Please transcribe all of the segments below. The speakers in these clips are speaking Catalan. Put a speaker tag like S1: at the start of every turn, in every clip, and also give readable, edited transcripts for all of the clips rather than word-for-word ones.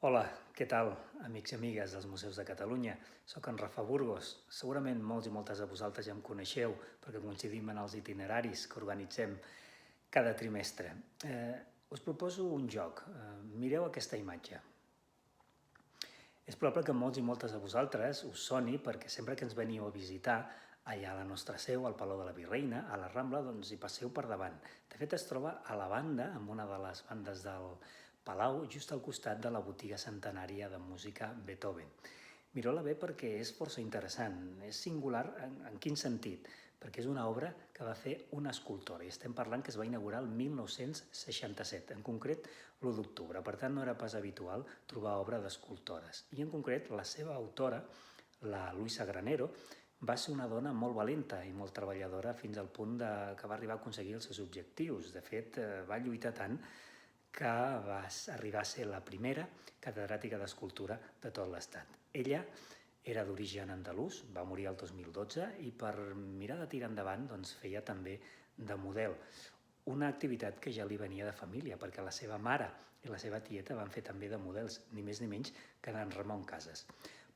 S1: Hola, què tal, amics i amigues dels Museus de Catalunya? Soc en Rafa Burgos. Segurament molts i moltes de vosaltres ja em coneixeu perquè coincidim en els itineraris que organitzem cada trimestre. Us proposo un joc. Mireu aquesta imatge. És probable que molts i moltes de vosaltres us soni perquè sempre que ens veniu a visitar allà a la nostra seu, al Palau de la Virreina, a la Rambla, doncs hi passeu per davant. De fet, es troba a la banda, en una de les bandes del Palau, just al costat de la botiga centenària de música Beethoven. Mireu-la bé perquè és força interessant. És singular en quin sentit? Perquè és una obra que va fer un escultor, i estem parlant que es va inaugurar el 1967, en concret l'1 d'octubre. Per tant, no era pas habitual trobar obra d'escultores. I en concret, la seva autora, la Luisa Granero, va ser una dona molt valenta i molt treballadora fins al punt que va arribar a aconseguir els seus objectius. De fet, va lluitar tant que va arribar a ser la primera catedràtica d'escultura de tot l'Estat. Ella era d'origen andalús, va morir el 2012 i per mirar de tirar endavant doncs, feia també de model. Una activitat que ja li venia de família, perquè la seva mare i la seva tieta van fer també de models, ni més ni menys que en Ramon Casas.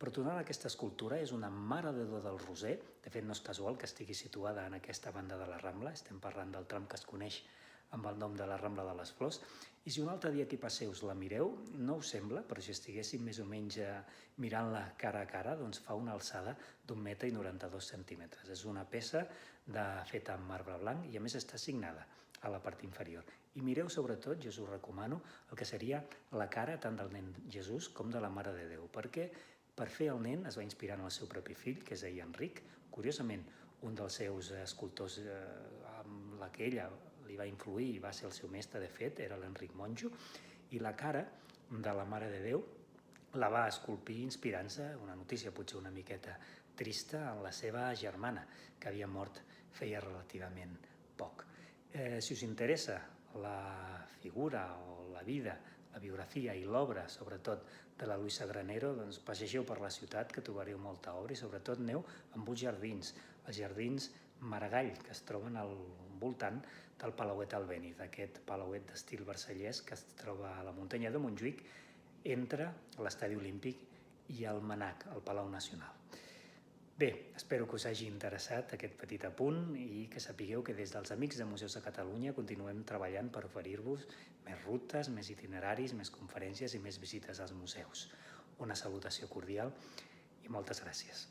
S1: Però tornant a aquesta escultura, és una Mare de Déu del Roser, de fet no és casual que estigui situada en aquesta banda de la Rambla, estem parlant del tram que es coneix amb el nom de la Rambla de les Flors, i si un altre dia que hi passeu us la mireu, no us sembla, però si estiguéssim més o menys mirant-la cara a cara, doncs fa una alçada d'1,92 m. És una peça feta amb marbre blanc i a més està signada a la part inferior. I mireu sobretot, jo us ho recomano, el que seria la cara tant del nen Jesús com de la Mare de Déu, perquè per fer el nen es va inspirar en el seu propi fill, que es deia Enric. Curiosament, un dels seus escultors amb la que ella li va influir i va ser el seu mestre, de fet, era l'Enric Monjo, i la cara de la Mare de Déu la va esculpir inspirant-se, una notícia potser una miqueta trista, en la seva germana, que havia mort feia relativament poc. Si us interessa la figura o la vida, la biografia i l'obra, sobretot, de la Luisa Granero, doncs passegeu per la ciutat, que trobareu molta obra, i sobretot aneu amb uns jardins, els jardins Maragall, que es troben al voltant del Palauet Albéniz, aquest palauet d'estil versallès que es troba a la muntanya de Montjuïc, entre l'Estadi Olímpic i el MNAC, el Palau Nacional. Bé, espero que us hagi interessat aquest petit apunt i que sapigueu que des dels Amics de Museus de Catalunya continuem treballant per oferir-vos més rutes, més itineraris, més conferències i més visites als museus. Una salutació cordial i moltes gràcies.